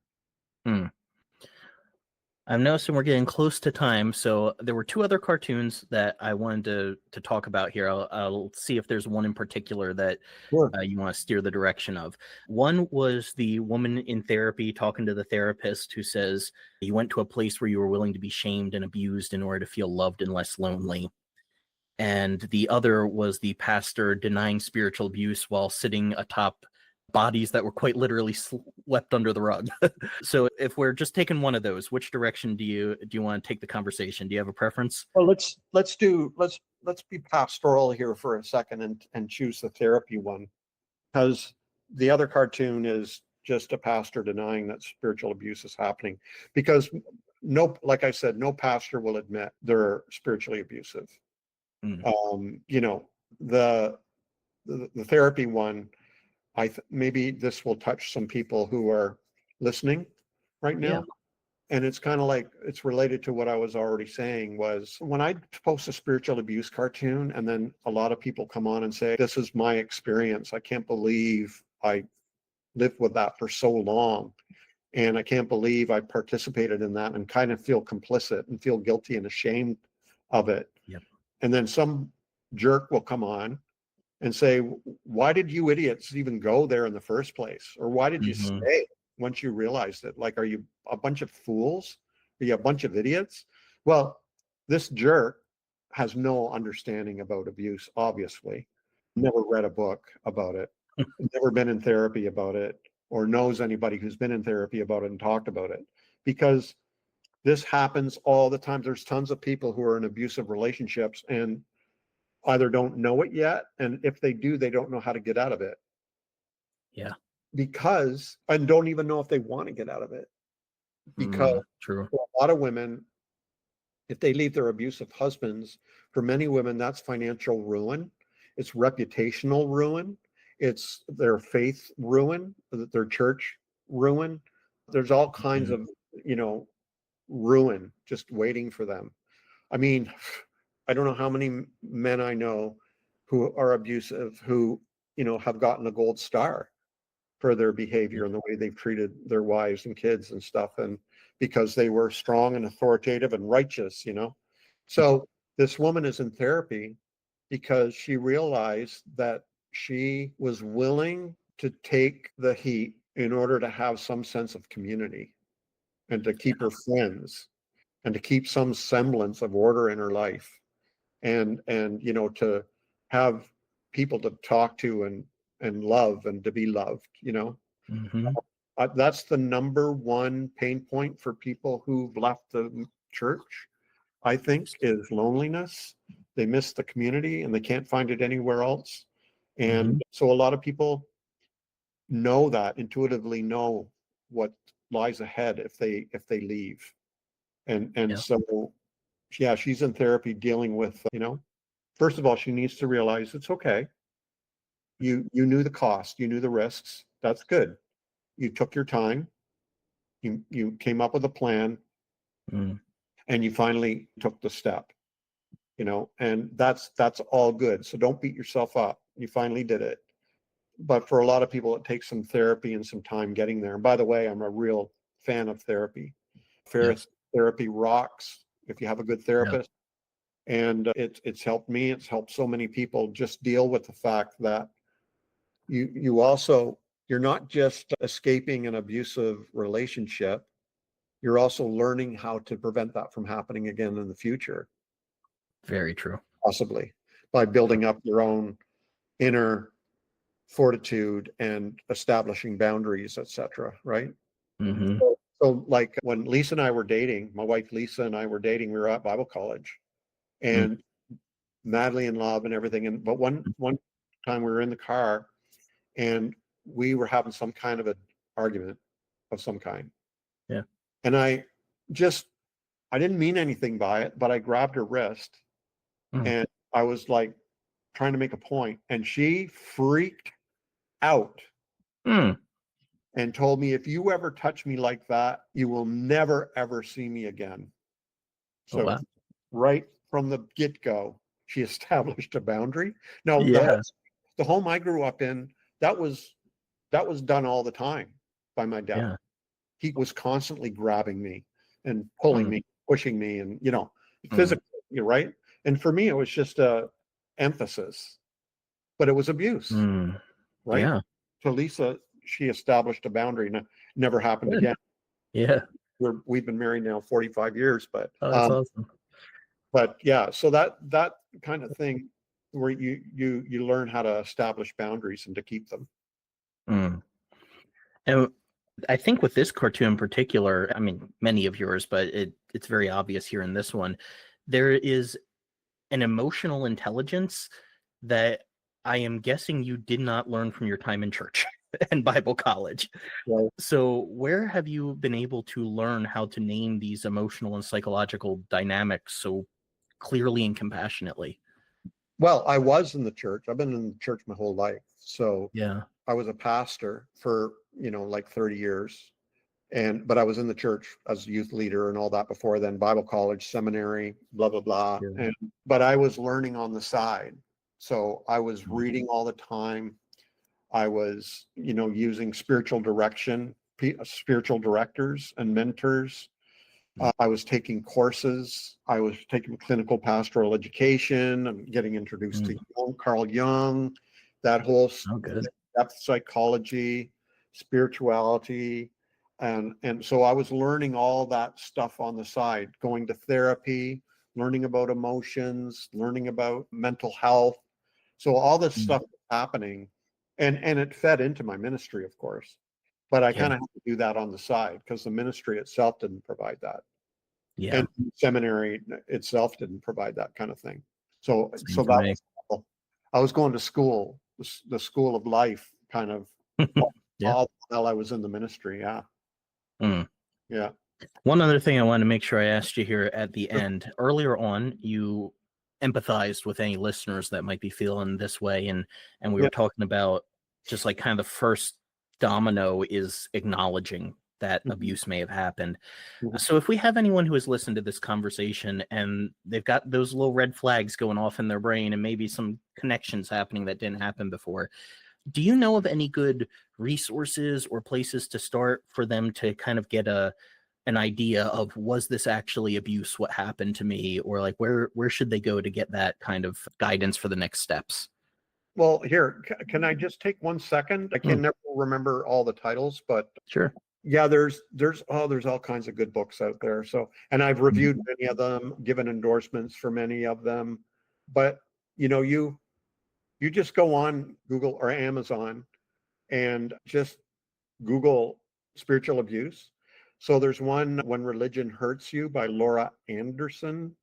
Mm. I'm noticing we're getting close to time, so there were two other cartoons that I wanted to talk about here. I'll see if there's one in particular that Sure. you want to steer the direction of. One was the woman in therapy talking to the therapist who says, you went to a place where you were willing to be shamed and abused in order to feel loved and less lonely. And the other was the pastor denying spiritual abuse while sitting atop bodies that were quite literally swept under the rug. So if we're just taking one of those, which direction do you want to take the conversation? Do you have a preference? Well, let's be pastoral here for a second and choose the therapy one, because the other cartoon is just a pastor denying that spiritual abuse is happening, because no, like I said, no pastor will admit they're spiritually abusive. Mm. um you know the the therapy one, maybe this will touch some people who are listening right Yeah. now. And it's kind of like, it's related to what I was already saying, was when I post a spiritual abuse cartoon and then a lot of people come on and say, this is my experience, I can't believe I lived with that for so long, and I can't believe I participated in that, and kind of feel complicit and feel guilty and ashamed of it. Yep. And then some jerk will come on and say, why did you idiots even go there in the first place? Or why did you Hmm. stay once you realized it? Like, are you a bunch of fools? Are you a bunch of idiots? Well, this jerk has no understanding about abuse, obviously. Never read a book about it, never been in therapy about it, or knows anybody who's been in therapy about it and talked about it. Because this happens all the time. There's tons of people who are in abusive relationships and either don't know it yet, and if they do, they don't know how to get out of it, Yeah. because, and don't even know if they want to get out of it, because Mm. True. for a lot of women, if they leave their abusive husbands, for many women that's financial ruin, it's reputational ruin, it's their faith ruin, their church ruin. There's all kinds Mhm. of, you know ruin just waiting for them. I mean, I don't know how many men I know who are abusive, who, have gotten a gold star for their Yeah. behavior and the way they've treated their wives and kids and stuff. And because they were strong and authoritative and righteous. So this woman is in therapy because she realized that she was willing to take the heat in order to have some sense of community and to keep her friends and to keep some semblance of order in her life, and to have people to talk to and love and to be loved. Hmm. That's the number one pain point for people who've left the church, I think, is loneliness. They miss the community and they can't find it anywhere else. Hmm. And so a lot of people know that, intuitively know what lies ahead if they leave. And Yeah. so Yeah, she's in therapy dealing with, first of all, she needs to realize it's okay. You knew the cost, you knew the risks. That's good. You took your time. You came up with a plan, Mm. and you finally took the step. And that's all good. So don't beat yourself up. You finally did it. But for a lot of people, it takes some therapy and some time getting there. And by the way, I'm a real fan of therapy. Yeah. Therapy rocks if you have a good Yeah. therapist. And it's helped me. It's helped so many people just deal with the fact that you're not just escaping an abusive relationship. You're also learning how to prevent that from happening again in the future, Very true. possibly by building up your own inner fortitude and establishing boundaries, etc. Right? Hmm. So, like when Lisa and I were dating, my wife Lisa and I were dating, we were at Bible college Mm. and madly in love and everything. But one time we were in the car and we were having some kind of an argument of some kind. Yeah. And I didn't mean anything by it, but I grabbed her wrist Mm. and I was like trying to make a point, and she freaked out Mm. and told me, if you ever touch me like that, you will never, ever see me again. Oh, So wow. right from the get-go, she established a boundary. Now, Yeah. the home I grew up in, that was done all the time by my dad. Yeah. He was constantly grabbing me and pulling Mm. me, pushing me, and Mm. physically, right? And for me, it was just a emphasis, but it was abuse, Mm. right? Yeah. So Lisa, she established a boundary, and it never happened Good. again. Yeah. We've been married now 45 years, Oh, that's awesome. but yeah, so that kind of thing where you learn how to establish boundaries and to keep them. Mm. And I think with this cartoon in particular, I mean, many of yours, but it's very obvious here in this one, there is an emotional intelligence that I am guessing you did not learn from your time in church and Bible college. Right. So where have you been able to learn how to name these emotional and psychological dynamics so clearly and compassionately? Well, I was in the church. I've been in the church my whole life. So Yeah. I was a pastor for, like 30 years. But I was in the church as a youth leader and all that before then, Bible college, seminary, blah, blah, blah. Yeah. But I was learning on the side. So I was Mm. reading all the time. I was, using spiritual direction, spiritual directors and mentors. I was taking courses. I was taking clinical pastoral education. I'm getting introduced to Carl Jung, that whole Oh, good. depth psychology, spirituality. And so I was learning all that stuff on the side, going to therapy, learning about emotions, learning about mental health. So all this Mm. stuff was happening, and it fed into my ministry, of course. But I Yeah. kind of had to do that on the side because the ministry itself didn't provide that. Yeah. And seminary itself didn't provide that kind of thing. So Same for that me. was, I was going to school, the school of life, kind of Yeah. all while I was in the ministry. Yeah, Mm. yeah, One other thing I want to make sure I asked you here at the end. Earlier on, you empathized with any listeners that might be feeling this way, and we yeah. were talking about just like kind of the first domino is acknowledging that Mhm, abuse may have happened. mhm. So if we have anyone who has listened to this conversation and they've got those little red flags going off in their brain and maybe some connections happening that didn't happen before, do you know of any good resources or places to start for them to kind of get an idea of, was this actually abuse, what happened to me, or like where should they go to get that kind of guidance for the next steps? Well, here, can I just take 1 second? I can Mm. never remember all the titles, but Sure. yeah, there's all kinds of good books out there. So, and I've reviewed many of them, given endorsements for many of them. But you just go on Google or Amazon and just Google spiritual abuse. So there's one, When Religion Hurts You, by Laura Anderson.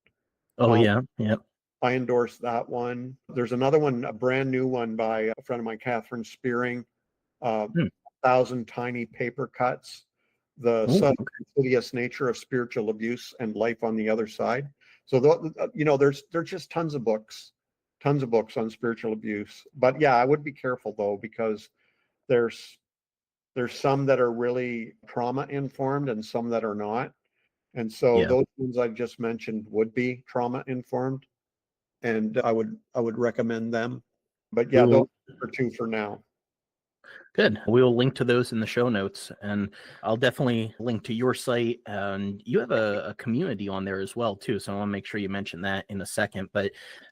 Oh Um, yeah. Yeah. I endorse that one. There's another one, a brand new one by a friend of mine, Catherine Spearing, uh, Hmm. 1,000 Tiny Paper Cuts, the Oh, subtle okay. insidious nature of spiritual abuse and life on the other side. So, there's just tons of books on spiritual abuse. But yeah, I would be careful though, because there's some that are really trauma informed and some that are not. And so Yeah. those ones I've just mentioned would be trauma informed, and I would recommend them. But We yeah, those will are two for now. Good. We will link to those in the show notes, and I'll definitely link to your site. And you have a community on there as well, too. So I want to make sure you mention that in a second. But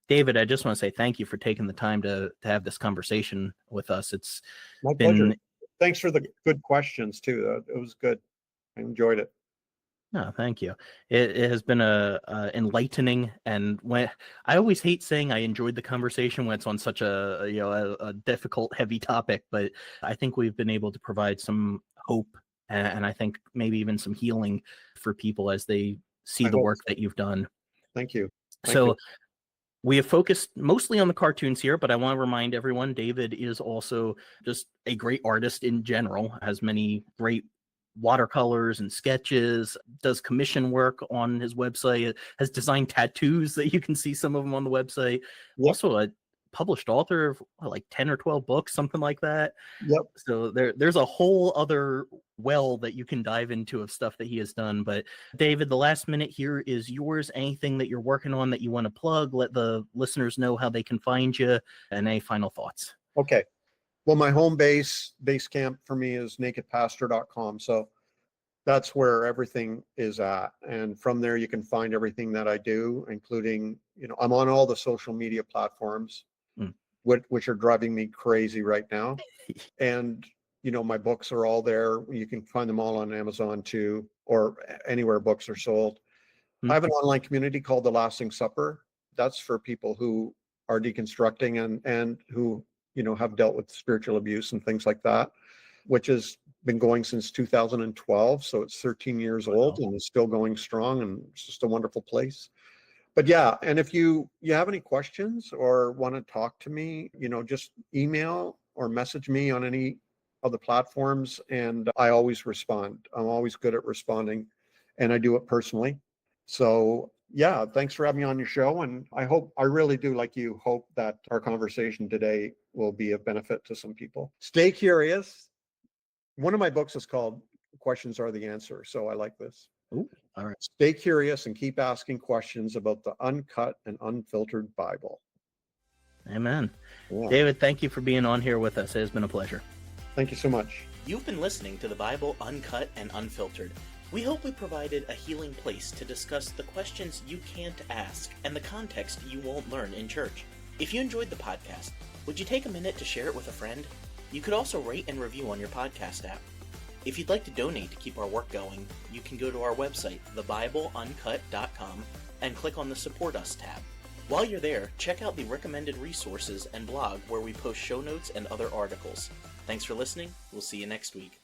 David, I just want to say thank you for taking the time to have this conversation with us. It's My pleasure. been Thanks for the good questions too. It was good. I enjoyed it. no, thank you. It has been a enlightening, and when I always hate saying I enjoyed the conversation when it's on such a difficult, heavy topic, but I think we've been able to provide some hope, and I think maybe even some healing for people as they see I the hope work so. that you've done. Thank you. Thank you. So we have focused mostly on the cartoons here, but I want to remind everyone David is also just a great artist in general, has many great watercolors and sketches, does commission work on his website, has designed tattoos that you can see some of them on the website. Yep. Also a published author of like 10 or 12 books, something like that. Yep. So there's a whole other well that you can dive into of stuff that he has done. But David, the last minute here is yours. Anything that you're working on that you want to plug, let the listeners know how they can find you, and any final thoughts. Okay. Well, my home base camp for me is nakedpastor.com. So that's where everything is at. And from there, you can find everything that I do, including, I'm on all the social media platforms, which are driving me crazy right now. And, my books are all there. You can find them all on Amazon too, or anywhere books are sold. I have an online community called The Lasting Supper. That's for people who are deconstructing and who, have dealt with spiritual abuse and things like that, which has been going since 2012. So it's 13 years old and is still going strong, and it's just a wonderful place. But yeah, and if you have any questions or want to talk to me, just email or message me on any of the platforms, and I always respond. I'm always good at responding, and I do it personally. So yeah, thanks for having me on your show. And I really do, like you, hope that our conversation today will be of benefit to some people. Stay curious. One of my books is called Questions Are the Answer. So I like this. Ooh, all right. Stay curious and keep asking questions about the uncut and unfiltered Bible. Amen. Yeah. David, thank you for being on here with us. It has been a pleasure. Thank you so much. You've been listening to the Bible Uncut and Unfiltered. We hope we provided a healing place to discuss the questions you can't ask and the context you won't learn in church. If you enjoyed the podcast, would you take a minute to share it with a friend? You could also rate and review on your podcast app. If you'd like to donate to keep our work going, you can go to our website, thebibleuncut.com, and click on the Support Us tab. While you're there, check out the recommended resources and blog where we post show notes and other articles. Thanks for listening. We'll see you next week.